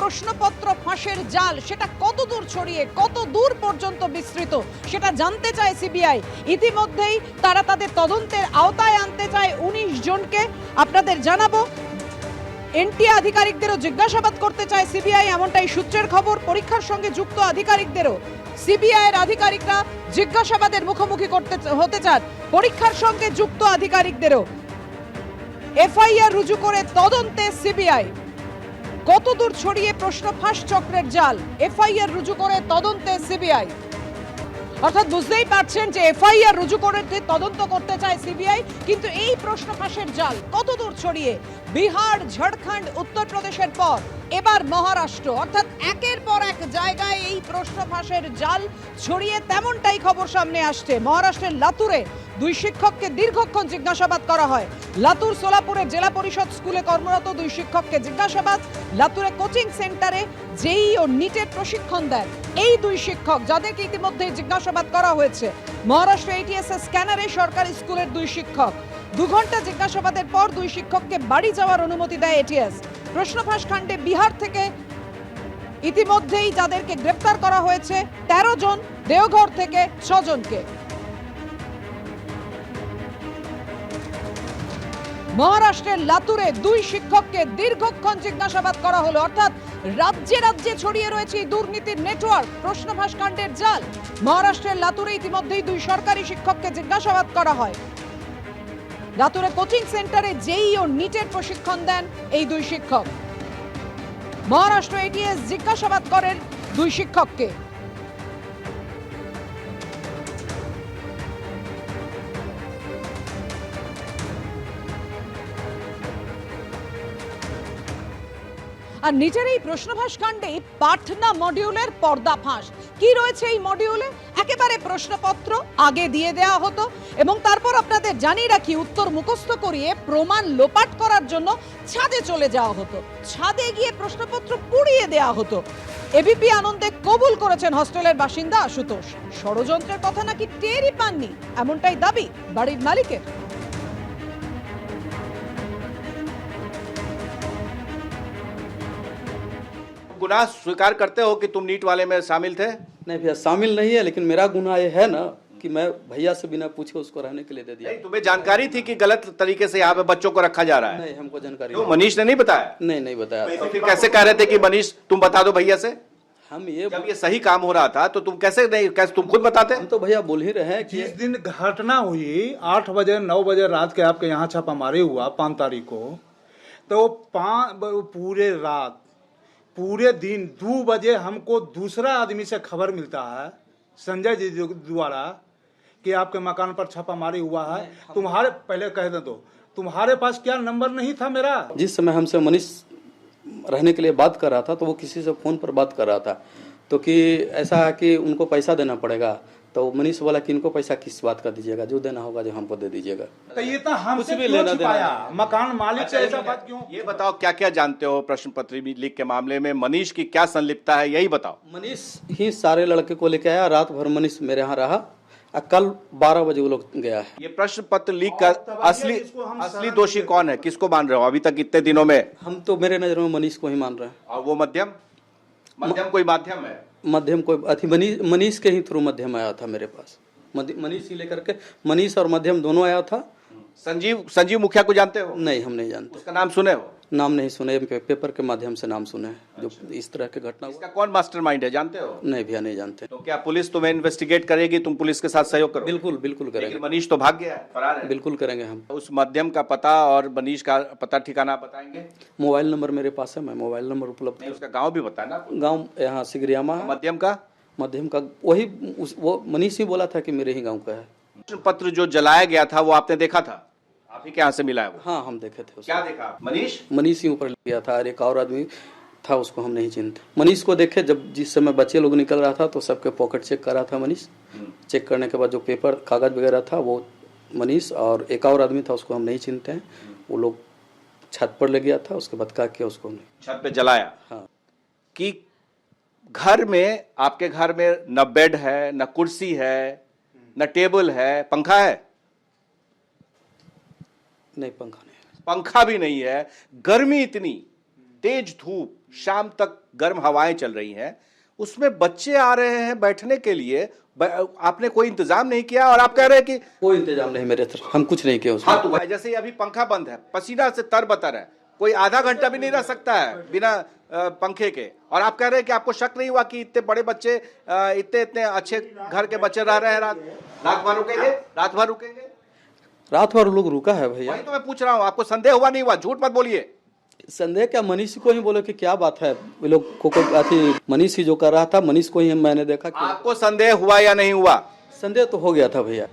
প্রশ্নপত্র ফাঁসের জাল সেটা কত দূর ছড়িয়ে কত দূর পর্যন্ত বিস্তৃত সেটা জানতে চায় সিবিআই। ইতিমধ্যেই তারা তাদের তদন্তের আওতায় আনতে চায় 19 জনকে। আপনাদের জানাবো এনটিএ আধিকারিকদেরও জিজ্ঞাসাবাদ করতে চায় সিবিআই, এমনটাই সূত্রের খবর। পরীক্ষার সঙ্গে যুক্ত আধিকারিকদেরও সিবিআই এর আধিকারিকরা জিজ্ঞাসাবাদের মুখোমুখি হতে চান। পরীক্ষার সঙ্গে যুক্ত আধিকারিকদেরও এফআইআর রুজু করে তদন্তে সিবিআই। কতদূর ছড়িয়ে প্রশ্ন ফাঁস চক্রের জাল, এফআইআর রুজু করে তদন্তে সিবিআই। অর্থাৎ বুঝতেই পারছেন যে এফআইআর রুজু করে তদন্ত করতে চায় সিবিআই, কিন্তু এই প্রশ্ন ফাঁসের জাল কতদূর ছড়িয়ে বিহার, ঝাড়খণ্ড, উত্তরপ্রদেশের পর এবার মহারাষ্ট্র, অর্থাৎ একের পর এক জায়গায় এই প্রশ্ন ফাঁসের জাল ছড়িয়ে তেমনটাই খবর সামনে আসছে। মহারাষ্ট্রের লাতুরে 2 শিক্ষককে দীর্ঘক্ষণ জিজ্ঞাসাবাদ করা হয়। লাতুর সোলাপুরের জেলা পরিষদ স্কুলে কর্মরত 2 শিক্ষককে জিজ্ঞাসাবাদ। লাতুরে কোচিং সেন্টারে জেই ও নিটের প্রশিক্ষণ দেন এই 2 শিক্ষক, যাদেরকে ইতিমধ্যে জিজ্ঞাসাবাদ করা হয়েছে। মহারাষ্ট্র এটিএস স্ক্যানারে সরকারি স্কুলের 2 শিক্ষক। 2 ঘন্টা জিজ্ঞাসাবাদের পর 2 শিক্ষককে বাড়ি যাওয়ার অনুমতি দেয় এটিএস। প্রশ্নফাঁস কাণ্ডে বিহার থেকে ইতিমধ্যেই যাদেরকে গ্রেপ্তার করা হয়েছে 13 জন, দেওঘর থেকে 6 জনকে। মহারাষ্ট্রের লাতুরে 2 শিক্ষককে দীর্ঘক্ষণ জিজ্ঞাসাবাদ করা হলো। অর্থাৎ রাজ্যে রাজ্যে ছড়িয়ে রয়েছে দুর্নীতির নেটওয়ার্ক, প্রশ্নফাঁস কাণ্ডের জাল। মহারাষ্ট্রের লাতুরে ইতিমধ্যেই 2 সরকারি শিক্ষককে জিজ্ঞাসাবাদ করা হয়। লাতুরে কোচিং সেন্টারে জেই ও নিটের প্রশিক্ষণ দেন এই 2 শিক্ষক। মহারাষ্ট্র এটিএস জিজ্ঞাসাবাদ করেন 2 শিক্ষককে। আর নিচের এই প্রশ্নফাঁস কাণ্ডে পাটনা মডিউলের পর্দাফাঁস। কি রয়েছে এই মডিউলে? একেবারে প্রশ্নপত্র আগে দিয়ে দেওয়া হতো এবং তারপর আপনাদের জানিয়ে রাখি উত্তর মুখস্থ করিয়ে প্রমাণ লোপাট করার জন্য ছাদে চলে যাওয়া হতো। ছাদে গিয়ে প্রশ্নপত্র পুড়িয়ে দেওয়া হতো। এবিপি আনন্দে কবুল করেছেন হস্টেলের বাসিন্দা আশুতোষ। ষড়যন্ত্রের কথা নাকি টেরই পাননি, এমনটাই দাবি বাড়ির মালিকের। गुनाह स्वीकार करते हो कि तुम नीट वाले में शामिल थे? नहीं भैया, शामिल नहीं है, लेकिन मेरा गुनाह ये है ना कि मैं भैया से बिना पूछे उसको रहने के लिए दे दिया। नहीं, तुम्हें जानकारी थी कि गलत तरीके से यहाँ पे बच्चों को रखा जा रहा है? नहीं, हमको जानकारी तो मनीष ने नहीं बताया? नहीं बताया। तो फिर कैसे कह रहे थे कि मनीष तुम बता दो भैया से? हम जब ये सही काम हो रहा था तो तुम कैसे नहीं, कैसे तुम खुद बताते? हम तो भैया बोल ही रहे हैं कि जिस दिन घटना हुई 8 बजे 9 बजे रात के आपके यहाँ छापामारी हुआ 5 तारीख को, तो पूरे रात पूरे दिन 2 बजे हमको दूसरा आदमी से खबर मिलता है संजय जी द्वारा कि आपके मकान पर छापामारी हुआ है। तुम्हारे पहले कह दे दो, तुम्हारे पास क्या नंबर नहीं था मेरा? जिस समय हमसे मनीष रहने के लिए बात कर रहा था तो वो किसी से फोन पर बात कर रहा था, तो कि ऐसा है कि उनको पैसा देना पड़ेगा। तो मनीष बोला कि इनको पैसा किस बात का दीजिएगा, जो देना होगा जो हमको दे दीजिएगा। तो ये तो हमसे क्यों छिपाया? मकान मालिक से ऐसा बात क्यों? ये बताओ क्या क्या जानते हो प्रश्न पत्र लीक के मामले में, मनीष की क्या संलिप्तता है यही बताओ। मनीष ही सारे लड़के को लेके आया, रात भर मनीष मेरे यहाँ रहा, कल 12 बजे वो लोग गया है। ये प्रश्न पत्र लीक का असली दोषी कौन है, किसको मान रहे हो अभी तक इतने दिनों में? हम तो मेरे नजर में मनीष को ही मान रहे हैं। और वो मध्यम कोई माध्यम है? मध्यम कोई अथी मनीष के ही थ्रू मध्यम आया था मेरे पास। मनीष ही लेकर के, मनीष और मध्यम दोनों आया था। संजीव मुखिया को जानते हो? नहीं, हम नहीं जानते। उसका नाम सुने हो? नाम नहीं सुने, पेपर के माध्यम से नाम सुने हैं। जो इस तरह के घटना इसका कौन मास्टरमाइंड है जानते हो? नहीं भैया, नहीं जानते। तो क्या पुलिस तुम्हें इन्वेस्टिगेट करेगी, तुम पुलिस के साथ सहयोग करो? बिल्कुल करेंगे। मनीष तो भाग गया है, फरार है। बिल्कुल करेंगे हम। उस मध्यम का पता और मनीष का पता ठिकाना बताएंगे? मोबाइल नंबर मेरे पास है, मैं मोबाइल नंबर उपलब्ध है। उसका गाँव भी बताना। गाँव यहाँ सिगरियामा है। मध्यम का वही वो मनीष ही बोला था कि मेरे ही गाँव का है। प्रश्न पत्र जो जलाया गया था वो आपने देखा था? आप ही के यहाँ से मिला है वो? हाँ, हम देखे थे। क्या देखा? मनीष ही ऊपर लिया था, और एक और आदमी था, उसको हम नहीं चिन्हते। मनीष को देखे जब जिस समय बच्चे लोग निकल रहा था तो सबके पॉकेट चेक कर रहा था मनीष। चेक करने के बाद जो पेपर कागज वगैरह था वो मनीष और एक और आदमी था, उसको हम नहीं चिन्हते हैं। वो लोग छत पर ले गया था, उसके बाद का किया उसको छत पे जलाया। हाँ। कि घर में, आपके घर में न बेड है, न कुर्सी है, न टेबल है, पंखा है? नहीं, पंखा नहीं, पंखा भी नहीं है। गर्मी इतनी तेज धूप, शाम तक गर्म हवाएं चल रही हैं, उसमें बच्चे आ रहे हैं बैठने के लिए, आपने कोई इंतजाम नहीं किया और आप कह रहे हैं कि कोई इंतजाम नहीं मेरे तरफ, हम कुछ नहीं किए उसमें। हाँ, तो जैसे अभी पंखा बंद है, पसीना से तरबतर है, कोई आधा घंटा भी नहीं रह सकता है बिना पंखे के, और आप कह रहे हैं कि आपको शक नहीं हुआ कि इतने बड़े बच्चे, इतने अच्छे घर के बच्चे रह रहे हैं, रात भर रुकेंगे, रात भर लोग रुका है भैया। वही तो मैं पूछ रहा हूँ, आपको संदेह हुआ नहीं हुआ? झूठ मत बोलिए। संदेह क्या, मनीष को ही बोले कि क्या बात है, ये लोग को मनीष ही जो कर रहा था, मनीष को ही मैंने देखा कि आपको संदेह हुआ या नहीं हुआ? संदेह तो हो गया था भैया।